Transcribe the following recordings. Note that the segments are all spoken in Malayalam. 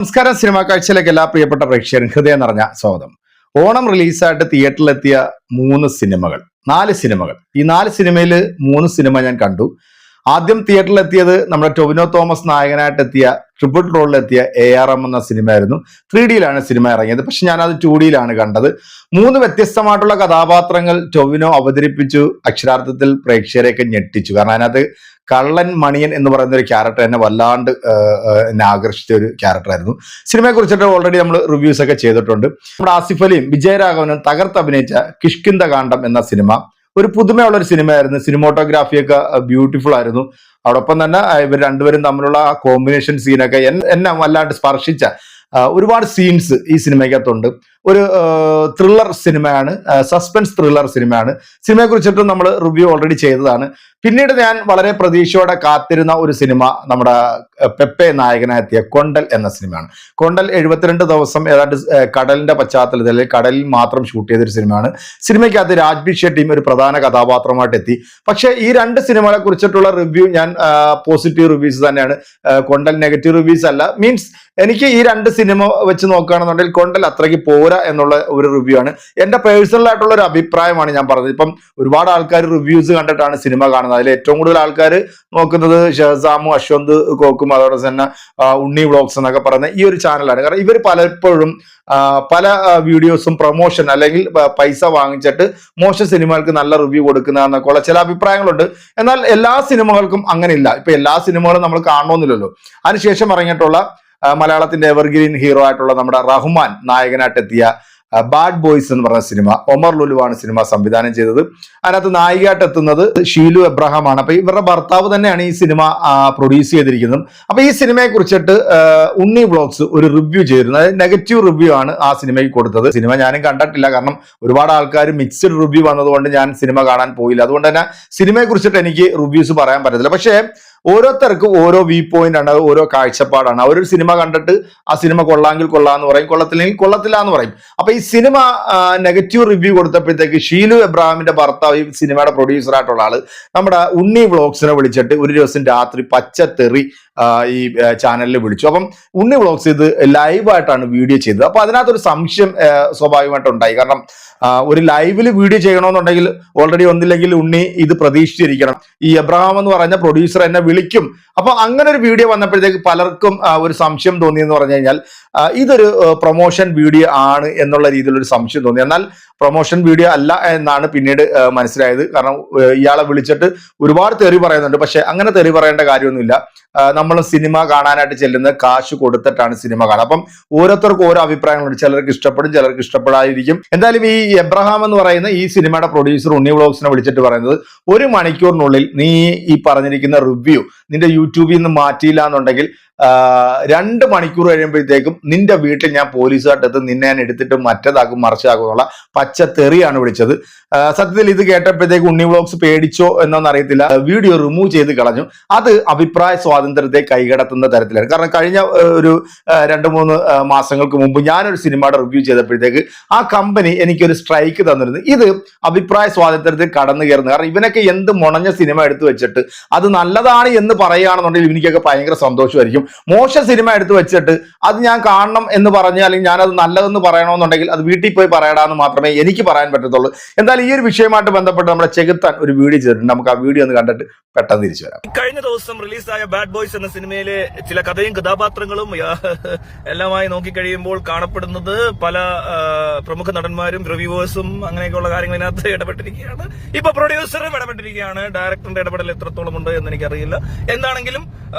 നമസ്കാരം. സിനിമാ കാഴ്ചയിലേക്ക് എല്ലാ പ്രിയപ്പെട്ട പ്രേക്ഷകരും ഹൃദയം നിറഞ്ഞ സ്വാഗതം. ഓണം റിലീസായിട്ട് തിയേറ്ററിലെത്തിയ 4 സിനിമകൾ. ഈ 4 സിനിമയിൽ 3 സിനിമ ഞാൻ കണ്ടു. ആദ്യം തിയേറ്ററിലെത്തിയത് നമ്മുടെ ടൊവിനോ തോമസ് നായകനായിട്ട് എത്തിയ ട്രിപ്പിൾ റോളിലെത്തിയ ARM എന്ന സിനിമയായിരുന്നു. 3Dയിലാണ് സിനിമ ഇറങ്ങിയത്. പക്ഷെ ഞാനത് 2Dയിലാണ് കണ്ടത്. 3 വ്യത്യസ്തമായിട്ടുള്ള കഥാപാത്രങ്ങൾ ടൊവിനോ അവതരിപ്പിച്ചു. അക്ഷരാർത്ഥത്തിൽ പ്രേക്ഷകരെയൊക്കെ ഞെട്ടിച്ചു. കാരണം അതിനകത്ത് കള്ളൻ മണിയൻ എന്ന് പറയുന്ന ഒരു ക്യാരക്ടർ എന്നെ വല്ലാണ്ട് എന്നെ ആകർഷിച്ച ഒരു ക്യാരക്ടറായിരുന്നു. സിനിമയെ കുറിച്ചിട്ട് ഓൾറെഡി നമ്മൾ റിവ്യൂസ് ഒക്കെ ചെയ്തിട്ടുണ്ട്. നമ്മുടെ ആസിഫ് അലിയും വിജയരാഘവനും തകർത്ത് അഭിനയിച്ച കിഷ്കിന്ധ കാണ്ഡം എന്ന സിനിമ ഒരു പുതുമയുള്ള ഒരു സിനിമയായിരുന്നു. സിനിമോട്ടോഗ്രാഫിയൊക്കെ ബ്യൂട്ടിഫുൾ ആയിരുന്നു. അതോടൊപ്പം തന്നെ ഇവർ രണ്ടുപേരും തമ്മിലുള്ള കോമ്പിനേഷൻ സീനൊക്കെ എന്നെ വല്ലാണ്ട് സ്പർശിച്ച ഒരുപാട് സീൻസ് ഈ സിനിമയ്ക്കകത്തുണ്ട്. ഒരു ത്രില്ലർ സിനിമയാണ്, സസ്പെൻസ് ത്രില്ലർ സിനിമയാണ്. സിനിമയെ കുറിച്ചിട്ട് നമ്മൾ റിവ്യൂ ഓൾറെഡി ചെയ്തതാണ്. പിന്നീട് ഞാൻ വളരെ പ്രതീക്ഷയോടെ കാത്തിരുന്ന ഒരു സിനിമ നമ്മുടെ പെപ്പെ നായകനായെത്തിയ കൊണ്ടൽ എന്ന സിനിമയാണ്. കൊണ്ടൽ 72 ദിവസം ഏതാണ്ട് കടലിന്റെ പശ്ചാത്തലത്തിൽ കടലിൽ മാത്രം ഷൂട്ട് ചെയ്തൊരു സിനിമയാണ്. സിനിമയ്ക്കകത്ത് രാജ്ബി ഷെട്ടിയും ഒരു പ്രധാന കഥാപാത്രമായിട്ട് എത്തി. പക്ഷേ ഈ 2 സിനിമകളെ കുറിച്ചിട്ടുള്ള റിവ്യൂ ഞാൻ പോസിറ്റീവ് റിവ്യൂസ് തന്നെയാണ്. കൊണ്ടൽ നെഗറ്റീവ് റിവ്യൂസ് അല്ല. മീൻസ് എനിക്ക് ഈ 2 സിനിമ വെച്ച് നോക്കുകയാണെന്നുണ്ടെങ്കിൽ കൊണ്ടൽ അത്രയ്ക്ക് പോരാ എന്നുള്ള ഒരു റിവ്യൂ ആണ്. എന്റെ പേഴ്സണൽ ആയിട്ടുള്ള ഒരു അഭിപ്രായമാണ് ഞാൻ പറഞ്ഞത്. ഇപ്പം ഒരുപാട് ആൾക്കാർ റിവ്യൂസ് കണ്ടിട്ടാണ് സിനിമ കാണുന്നത്. അതിൽ ഏറ്റവും കൂടുതൽ ആൾക്കാർ നോക്കുന്നത് ഷഹസാമും അശ്വന്ത് കോക്കും അതോടെ തന്നെ ഉണ്ണി വ്ളോഗ്സ് എന്നൊക്കെ പറയുന്ന ഈ ഒരു ചാനലാണ്. കാരണം ഇവർ പലപ്പോഴും പല വീഡിയോസും പ്രൊമോഷൻ അല്ലെങ്കിൽ പൈസ വാങ്ങിച്ചിട്ട് മോശം സിനിമകൾക്ക് നല്ല റിവ്യൂ കൊടുക്കുന്ന എന്നൊക്കെയുള്ള ചില അഭിപ്രായങ്ങളുണ്ട്. എന്നാൽ എല്ലാ സിനിമകൾക്കും അങ്ങനെയില്ല. ഇപ്പൊ എല്ലാ സിനിമകളും നമ്മൾ കാണണമെന്നില്ലല്ലോ. അതിനുശേഷം ഇറങ്ങിയിട്ടുള്ള മലയാളത്തിന്റെ എവർഗ്രീൻ ഹീറോ ആയിട്ടുള്ള നമ്മുടെ റഹ്മാൻ നായകനായിട്ട് എത്തിയ ബാഡ് ബോയ്സ് എന്ന് പറഞ്ഞ സിനിമ ഒമർ ലുലുവാണ് സിനിമ സംവിധാനം ചെയ്തത്. അതിനകത്ത് നായികയായിട്ട് എത്തുന്നത് ഷീലു എബ്രഹാം ആണ്. അപ്പൊ ഇവരുടെ ഭർത്താവ് തന്നെയാണ് ഈ സിനിമ പ്രൊഡ്യൂസ് ചെയ്തിരിക്കുന്നത്. അപ്പൊ ഈ സിനിമയെ കുറിച്ചിട്ട് ഉണ്ണി വ്ളോഗ്സ് ഒരു റിവ്യൂ ചെയ്തിരുന്നു. അതായത് നെഗറ്റീവ് റിവ്യൂ ആണ് ആ സിനിമയ്ക്ക് കൊടുത്തത്. സിനിമ ഞാനും കണ്ടിട്ടില്ല. കാരണം ഒരുപാട് ആൾക്കാർ മിക്സ്ഡ് റിവ്യൂ വന്നതുകൊണ്ട് ഞാൻ സിനിമ കാണാൻ പോയില്ല. അതുകൊണ്ട് തന്നെ സിനിമയെ കുറിച്ചിട്ട് എനിക്ക് റിവ്യൂസ് പറയാൻ പറ്റത്തില്ല. പക്ഷേ ഓരോരുത്തർക്കും ഓരോ വ്യൂ പോയിന്റ് ആണ്, ഓരോ കാഴ്ചപ്പാടാണ്. അവരൊരു സിനിമ കണ്ടിട്ട് ആ സിനിമ കൊള്ളാമെങ്കിൽ കൊള്ളാന്ന് പറയും, കൊള്ളത്തില്ലെങ്കിൽ കൊള്ളത്തില്ല എന്ന് പറയും. അപ്പൊ ഈ സിനിമ നെഗറ്റീവ് റിവ്യൂ കൊടുത്തപ്പോഴത്തേക്ക് ഷീലു എബ്രഹാമിന്റെ ഭർത്താവ്, ഈ സിനിമയുടെ പ്രൊഡ്യൂസർ ആയിട്ടുള്ള ആള് നമ്മുടെ ഉണ്ണി വ്ളോഗ്സിനെ വിളിച്ചിട്ട് ഒരു ദിവസം രാത്രി പച്ചത്തെറി ഈ ചാനലിൽ വിളിച്ചു. അപ്പം ഉണ്ണി വ്ളോഗ്സ് ഇത് ലൈവായിട്ടാണ് വീഡിയോ ചെയ്തത്. അപ്പൊ അതിനകത്തൊരു സംശയം സ്വാഭാവികമായിട്ട് ഉണ്ടായി. കാരണം ഒരു ലൈവിൽ വീഡിയോ ചെയ്യണമെന്നുണ്ടെങ്കിൽ ഓൾറെഡി ഒന്നില്ലെങ്കിൽ ഉണ്ണി ഇത് പ്രതീക്ഷിച്ചിരിക്കണം. ഈ എബ്രഹാം എന്ന് പറഞ്ഞ പ്രൊഡ്യൂസർ എന്നെ വിളിക്കും. അപ്പൊ അങ്ങനെ ഒരു വീഡിയോ വന്നപ്പോഴത്തേക്ക് പലർക്കും ഒരു സംശയം തോന്നി എന്ന് പറഞ്ഞു കഴിഞ്ഞാൽ ഇതൊരു പ്രൊമോഷൻ വീഡിയോ ആണ് എന്നുള്ള രീതിയിലൊരു സംശയം തോന്നി. എന്നാൽ പ്രൊമോഷൻ വീഡിയോ അല്ല എന്നാണ് പിന്നീട് മനസ്സിലായത്. കാരണം ഇയാളെ വിളിച്ചിട്ട് ഒരുപാട് തെറി പറയുന്നുണ്ട്. പക്ഷെ അങ്ങനെ തെറി പറയേണ്ട കാര്യമൊന്നുമില്ല. നമ്മൾ സിനിമ കാണാനായിട്ട് ചെല്ലുന്നത് കാശ് കൊടുത്തിട്ടാണ് സിനിമ കാണുക. അപ്പം ഓരോരുത്തർക്കും ഓരോ അഭിപ്രായങ്ങളുണ്ട്. ചിലർക്ക് ഇഷ്ടപ്പെടും, ചിലർക്ക് ഇഷ്ടപ്പെടാതിരിക്കും. എന്തായാലും ഈ എബ്രഹാം എന്ന് പറയുന്ന ഈ സിനിമയുടെ പ്രൊഡ്യൂസർ ഉണ്ണി വ്ളോഗ്സിനെ വിളിച്ചിട്ട് പറയുന്നത് 1 മണിക്കൂറിനുള്ളിൽ നീ ഈ പറഞ്ഞിരിക്കുന്ന റിവ്യൂ നിന്റെ യൂട്യൂബിൽ നിന്ന് മാറ്റിയില്ല എന്നുണ്ടെങ്കിൽ 2 മണിക്കൂർ കഴിയുമ്പോഴത്തേക്കും നിന്റെ വീട്ടിൽ ഞാൻ പോലീസുകാർട്ടെത്ത് നിന്നെ ഞാൻ എടുത്തിട്ട് മറ്റേതാക്കും മറിച്ചാക്കും എന്നുള്ള പച്ചത്തെറിയാണ് വിളിച്ചത്. സത്യത്തിൽ ഇത് കേട്ടപ്പോഴത്തേക്ക് ഉണ്ണി വ്ളോഗ്സ് പേടിച്ചോ എന്നൊന്നും അറിയത്തില്ല. വീഡിയോ റിമൂവ് ചെയ്ത് കളഞ്ഞു. അത് അഭിപ്രായ സ്വാതന്ത്ര്യത്തെ കൈകടത്തുന്ന തരത്തിലാണ്. കാരണം കഴിഞ്ഞ ഒരു 2-3 മാസങ്ങൾക്ക് മുമ്പ് ഞാനൊരു സിനിമയുടെ റിവ്യൂ ചെയ്തപ്പോഴത്തേക്ക് ആ കമ്പനി എനിക്കൊരു സ്ട്രൈക്ക് തന്നിരുന്നു. ഇത് അഭിപ്രായ സ്വാതന്ത്ര്യത്തിൽ കടന്നു കയറുന്നത്. കാരണം ഇവനൊക്കെ എന്ത് മുണഞ്ഞ സിനിമ എടുത്തു വെച്ചിട്ട് അത് നല്ലതാണ് എന്ന് പറയുകയാണെന്നുണ്ടെങ്കിൽ എനിക്കൊക്കെ ഭയങ്കര സന്തോഷമായിരിക്കും. മോശം സിനിമ എടുത്തു വെച്ചിട്ട് അത് ഞാൻ കാണണം എന്ന് പറഞ്ഞാൽ, അല്ലെങ്കിൽ ഞാനത് നല്ലതെന്ന് പറയണമെന്നുണ്ടെങ്കിൽ അത് വീട്ടിൽ പോയി പറയടാന്ന് മാത്രമേ എനിക്ക് പറയാൻ പറ്റത്തുള്ളൂ. എന്തായാലും ഈ ഒരു വിഷയമായിട്ട് ബന്ധപ്പെട്ട് നമ്മുടെ ചെകുത്താൻ ഒരു വീഡിയോ ചെയ്തിട്ടുണ്ട്. നമുക്ക് ആ വീഡിയോ ഒന്ന് കണ്ടിട്ട് പെട്ടെന്ന് തിരിച്ചു വരാം. കഴിഞ്ഞ ദിവസം റിലീസായ ബാഡ് ബോയ്സ് എന്ന സിനിമയിലെ ചില കഥയും കഥാപാത്രങ്ങളും എല്ലാമായി നോക്കിക്കഴിയുമ്പോൾ കാണപ്പെടുന്നത് പല പ്രമുഖ നടന്മാരും റിവ്യൂവേഴ്സും അങ്ങനെയൊക്കെയുള്ള കാര്യങ്ങൾ ഇതിനകത്ത് ഇടപെട്ടിരിക്കുകയാണ്. ഇപ്പൊ പ്രൊഡ്യൂസറും ഇടപെട്ടിരിക്കുകയാണ്. ഡയറക്ടറിന്റെ ഇടപെടൽ എത്രത്തോളം ഉണ്ട് എന്ന് എനിക്കറിയില്ല. എന്താണെങ്കിലും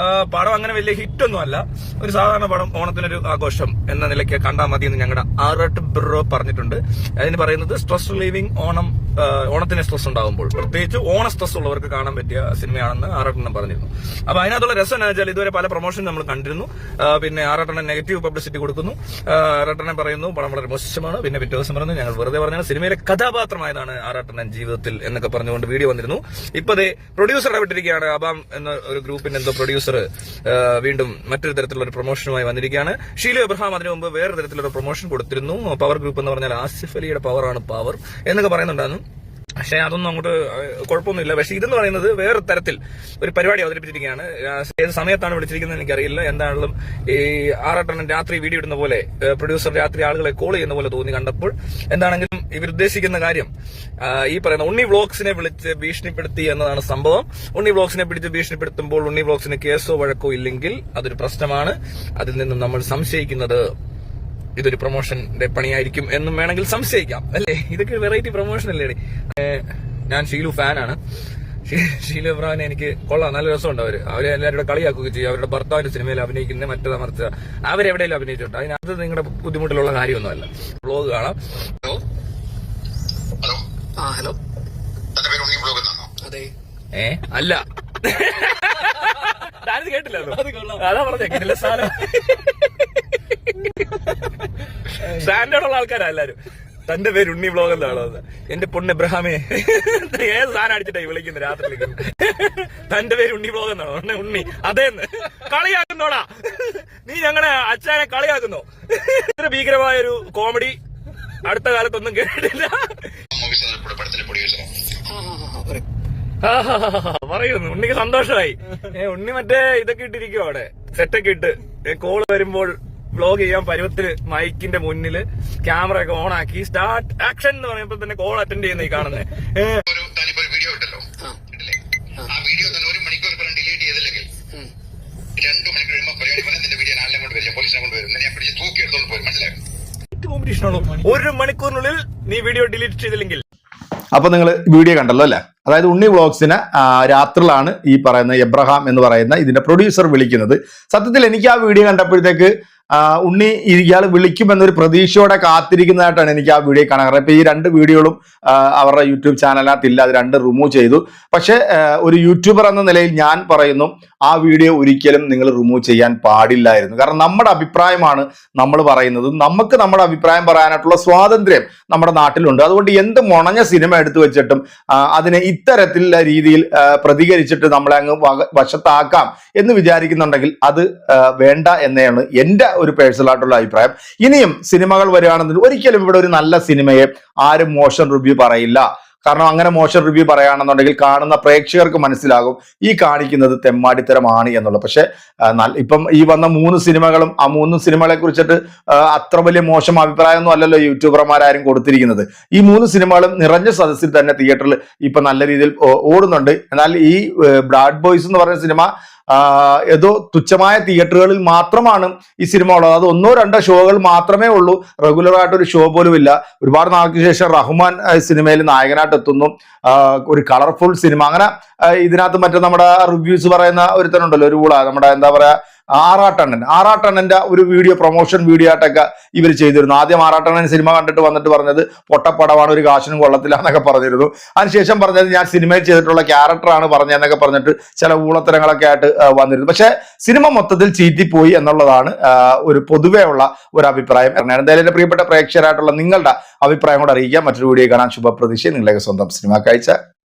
പടം അങ്ങനെ വലിയ ഹിറ്റൊന്നും അല്ല. ഒരു സാധാരണ പടം, ഓണത്തിനൊരു ആഘോഷം എന്ന നിലയ്ക്ക് കണ്ടാൽ മതി എന്ന് ഞങ്ങളുടെ ആർട്ട് ബ്രോ പറഞ്ഞിട്ടുണ്ട്. അതിന് പറയുന്നത് സ്ട്രെസ് റിലീവിംഗ് ഓണത്തിന് സ്ട്രെസ് ഉണ്ടാകുമ്പോൾ, പ്രത്യേകിച്ച് ഓണ സ്ട്രെസ് ഉള്ളവർക്ക് കാണാൻ പറ്റിയ സിനിമയാണെന്ന് ആറാട്ടെണ്ണം പറഞ്ഞിരുന്നു. അപ്പൊ അതിനകത്തുള്ള രസം എന്ന് വെച്ചാൽ ഇതുവരെ പല പ്രൊമോഷൻ നമ്മൾ കണ്ടിരുന്നു. പിന്നെ ആറാട്ടെണ്ണം നെഗറ്റീവ് പബ്ലിസിറ്റി കൊടുക്കുന്നു. ആറാട്ടെണ്ണം പറയുന്നു പടം വളരെ മോശമാണ്. പിന്നെ പിറ്റേ ദിവസം പറയുന്നു ഞങ്ങൾ വെറുതെ പറഞ്ഞാൽ സിനിമയിലെ കഥാപാത്രമായതാണ് ആറാട്ടെണ്ണൻ ജീവിതത്തിൽ എന്നൊക്കെ പറഞ്ഞുകൊണ്ട് വീഡിയോ വന്നിരുന്നു. ഇപ്പൊ പ്രൊഡ്യൂസർ ഇടപെട്ടിരിക്കുകയാണ്. അബാം എന്ന ഒരു ഗ്രൂപ്പിന്റെ എന്തോ പ്രൊഡ്യൂസർ വീണ്ടും മറ്റൊരു തരത്തിലുള്ള ഒരു പ്രൊമോഷനുമായി വന്നിരിക്കുകയാണ്. ഷീലു എബ്രഹാം അതിനു മുമ്പ് വേറെ തരത്തിലുള്ള പ്രൊമോഷൻ കൊടുത്തിരുന്നു. പവർ ഗ്രൂപ്പ് എന്ന് പറഞ്ഞാൽ ആസിഫ് അലിയുടെ പവറാണ് പവർ എന്നൊക്കെ പറയുന്നുണ്ടായിരുന്നു. പക്ഷെ അതൊന്നും അങ്ങോട്ട് കുഴപ്പമൊന്നുമില്ല. പക്ഷെ ഇതെന്ന് പറയുന്നത് വേറെ തരത്തിൽ ഒരു പരിപാടി അവതരിപ്പിച്ചിരിക്കുകയാണ്. ഏത് സമയത്താണ് വിളിച്ചിരിക്കുന്നത് എനിക്കറിയില്ല. എന്താണെങ്കിലും ഈ ആറാട്ടണ്ണൻ രാത്രി വീഡിയോ ഇടുന്ന പോലെ പ്രൊഡ്യൂസർ രാത്രി ആളുകളെ കോൾ ചെയ്യുന്ന പോലെ തോന്നി കണ്ടപ്പോൾ. എന്താണെങ്കിലും ഇവരുദ്ദേശിക്കുന്ന കാര്യം ഈ പറയുന്ന ഉണ്ണി വ്ളോഗ്സിനെ വിളിച്ച് ഭീഷണിപ്പെടുത്തി എന്നതാണ് സംഭവം. ഉണ്ണി വ്ളോഗ്സിനെ പിടിച്ച് ഭീഷണിപ്പെടുത്തുമ്പോൾ ഉണ്ണി വ്ളോഗ്സിന് കേസോ വഴക്കോ ഇല്ലെങ്കിൽ അതൊരു പ്രശ്നമാണ്. അതിൽ നിന്നും നമ്മൾ സംശയിക്കുന്നത് ഇതൊരു പ്രൊമോഷന്റെ പണിയായിരിക്കും എന്നും വേണമെങ്കിൽ സംശയിക്കാം, അല്ലേ? ഇതൊക്കെ വെറൈറ്റി പ്രൊമോഷൻ അല്ലേ? ഞാൻ ഷീലു ഫാനാണ്. ഷീലു ഇബ്രാഹിനെ എനിക്ക് കൊള്ളാം, നല്ല രസമുണ്ട്. അവരെ എല്ലാവരുടെ കളിയാക്കുകയും ചെയ്യും. അവരുടെ ഭർത്താവിന്റെ സിനിമയിൽ അഭിനയിക്കുന്ന മറ്റേത് മറിച്ച് അവരെവിടെയെങ്കിലും അഭിനയിച്ചിട്ടുണ്ട്. അതിനകത്ത് നിങ്ങളുടെ ബുദ്ധിമുട്ടിലുള്ള കാര്യമൊന്നുമല്ല. വ്ലോഗ് കാണാം. ഹലോ, അതെ. അല്ല, ഞാനിത് കേട്ടില്ലല്ലോ. അതാ പറഞ്ഞ കേട്ടില്ല. സ്റ്റാൻഡേർഡ് ഉള്ള ആൾക്കാരാ എല്ലാരും. തന്റെ പേര് ഉണ്ണി വ്ലോഗ് എന്നാണോ? എന്റെ പൊണ്ണ് ഇബ്രാഹിമേ, ഏത് സാധനം അടിച്ചിട്ടായി വിളിക്കുന്നത് രാത്രി? തന്റെ പേര് ഉണ്ണി വ്ലോഗ് എന്നാണോ? ഉണ്ണി അതേന്ന് കളിയാക്കുന്നോടാ നീ? ഞങ്ങളെ അച്ഛനെ കളിയാക്കുന്നോ? ഇത്ര ഭീകരമായൊരു കോമഡി അടുത്ത കാലത്തൊന്നും കേട്ടിട്ടില്ല. പറയുന്നു ഉണ്ണിക്ക് സന്തോഷമായി. ഉണ്ണി മറ്റേ ഇതൊക്കെ ഇട്ടിരിക്കും അവിടെ, സെറ്റൊക്കെ ഇട്ട് കോള് വരുമ്പോൾ വ്ലോഗ് ചെയ്യാൻ പരുവത്തിന് മൈക്കിന്റെ മുന്നിൽ ക്യാമറ ഒക്കെ ഓൺ ആക്കി സ്റ്റാർട്ട് ആക്ഷൻ എന്ന് പറയുമ്പോൾ തന്നെ കോൾ അറ്റൻഡ് ചെയ്യുന്ന ഈ കാണുന്നത്. വീഡിയോ ഉണ്ടല്ലോ, ആ വീഡിയോ തന്നെ 1 മണിക്കൂർ ഡിലീറ്റ് ചെയ്തില്ലെങ്കിൽ 2 മണിക്കൂർ കഴിയുമ്പോൾ പരിപാടി നിന്റെ വീഡിയോ നാളെ കൊണ്ട് വരും, പോലീസിനെ കൊണ്ട് വരും, ഞാൻ പിടിച്ച് തൂക്കി എടുത്തോണ്ട് പോരും. മനസ്സിലായോ? കോമ്പറ്റീഷനാണോ? 1 മണിക്കൂറിനുള്ളിൽ നീ വീഡിയോ ഡിലീറ്റ് ചെയ്തില്ലെങ്കിൽ? അപ്പൊ നിങ്ങൾ വീഡിയോ കണ്ടല്ലോ അല്ലെ? അതായത് ഉണ്ണി വ്ളോഗ്സിന് രാത്രിയിലാണ് ഈ പറയുന്ന എബ്രഹാം എന്ന് പറയുന്ന ഇതിന്റെ പ്രൊഡ്യൂസർ വിളിക്കുന്നത്. സത്യത്തിൽ എനിക്ക് ആ വീഡിയോ കണ്ടപ്പോഴത്തേക്ക് ഉണ്ണി ഇയാൾ വിളിക്കുമെന്നൊരു പ്രതീക്ഷയോടെ കാത്തിരിക്കുന്നതായിട്ടാണ് എനിക്ക് ആ വീഡിയോ കാണാൻ. കാരണം ഇപ്പൊ ഈ 2 വീഡിയോകളും അവരുടെ യൂട്യൂബ് ചാനലിനകത്ത് ഇല്ല, അത് 2 റിമൂവ് ചെയ്തു. പക്ഷെ ഒരു യൂട്യൂബർ എന്ന നിലയിൽ ഞാൻ പറയുന്നു, ആ വീഡിയോ ഒരിക്കലും നിങ്ങൾ റിമൂവ് ചെയ്യാൻ പാടില്ലായിരുന്നു. കാരണം നമ്മുടെ അഭിപ്രായമാണ് നമ്മൾ പറയുന്നത്. നമുക്ക് നമ്മുടെ അഭിപ്രായം പറയാനായിട്ടുള്ള സ്വാതന്ത്ര്യം നമ്മുടെ നാട്ടിലുണ്ട്. അതുകൊണ്ട് എന്ത് മുണഞ്ഞ സിനിമ എടുത്തു വെച്ചിട്ടും അതിനെ ഇത്തരത്തിലുള്ള രീതിയിൽ പ്രതികരിച്ചിട്ട് നമ്മളെ അങ്ങ് വശത്താക്കാം എന്ന് വിചാരിക്കുന്നുണ്ടെങ്കിൽ അത് വേണ്ട എന്നാണ് എൻ്റെ ഒരു പേഴ്സണൽ ആയിട്ടുള്ള അഭിപ്രായം. ഇനിയും സിനിമകൾ വരികയാണെന്നുണ്ടെങ്കിൽ ഒരിക്കലും ഇവിടെ ഒരു നല്ല സിനിമയെ ആരും മോശം റിവ്യൂ പറയില്ല. കാരണം അങ്ങനെ മോശം റിവ്യൂ പറയുകയാണെന്നുണ്ടെങ്കിൽ കാണുന്ന പ്രേക്ഷകർക്ക് മനസ്സിലാകും ഈ കാണിക്കുന്നത് തെമ്മാടിത്തരമാണ് എന്നുള്ളത്. പക്ഷെ ഇപ്പം ഈ വന്ന 3 സിനിമകളും ആ 3 സിനിമകളെ കുറിച്ചിട്ട് അത്ര വലിയ മോശം അഭിപ്രായമൊന്നും അല്ലല്ലോ യൂട്യൂബർമാരും കൊടുത്തിരിക്കുന്നത്. ഈ 3 സിനിമകളും നിറഞ്ഞ സദസ്സിൽ തന്നെ തിയേറ്ററിൽ ഇപ്പൊ നല്ല രീതിയിൽ ഓടുന്നുണ്ട്. എന്നാൽ ഈ ബാഡ് ബോയ്സ് എന്ന് പറയുന്ന സിനിമ ഏതോ തുച്ഛമായ തിയേറ്ററുകളിൽ മാത്രമാണ് ഈ സിനിമ ഉള്ളത്. അത് 1-2 ഷോകൾ മാത്രമേ ഉള്ളൂ, റെഗുലർ ആയിട്ടൊരു ഷോ പോലും ഇല്ല. ഒരുപാട് നാൾക്ക് ശേഷം റഹ്മാൻ സിനിമയിൽ നായകനായിട്ട് എത്തുന്നു. ഒരു കളർഫുൾ സിനിമ. അങ്ങനെ ഇതിനകത്ത് മറ്റേ നമ്മുടെ റിവ്യൂസ് പറയുന്ന ഒരുത്തനുണ്ടല്ലോ, ഒരു നമ്മുടെ എന്താ പറയാ, ആറാട്ടണ്ണന്റെ ഒരു വീഡിയോ, പ്രൊമോഷൻ വീഡിയോ ആയിട്ടൊക്കെ ഇവർ ചെയ്തിരുന്നു. ആദ്യം ആറാട്ടണ്ണൻ സിനിമ കണ്ടിട്ട് വന്നിട്ട് പറഞ്ഞത് പൊട്ടപ്പടമാണ്, ഒരു കാശിനും കൊള്ളത്തില്ല എന്നൊക്കെ പറഞ്ഞിരുന്നു. അതിനുശേഷം പറഞ്ഞത് ഞാൻ സിനിമയിൽ ചെയ്തിട്ടുള്ള ക്യാരക്ടറാണ് പറഞ്ഞതെന്നൊക്കെ പറഞ്ഞിട്ട് ചില ഊളത്തരങ്ങളൊക്കെ ആയിട്ട് വന്നിരുന്നു. പക്ഷെ സിനിമ മൊത്തത്തിൽ ചീറ്റിപ്പോയി എന്നുള്ളതാണ് ഒരു പൊതുവേ ഉള്ള ഒരു അഭിപ്രായം. എന്തായാലും എന്റെ പ്രിയപ്പെട്ട പ്രേക്ഷകരായിട്ടുള്ള നിങ്ങളുടെ അഭിപ്രായം കൂടെ അറിയിക്കാം. മറ്റൊരു വീഡിയോ കാണാൻ ശുഭപ്രതീക്ഷ. നിങ്ങളുടെ സ്വന്തം സിനിമ കാഴ്ച.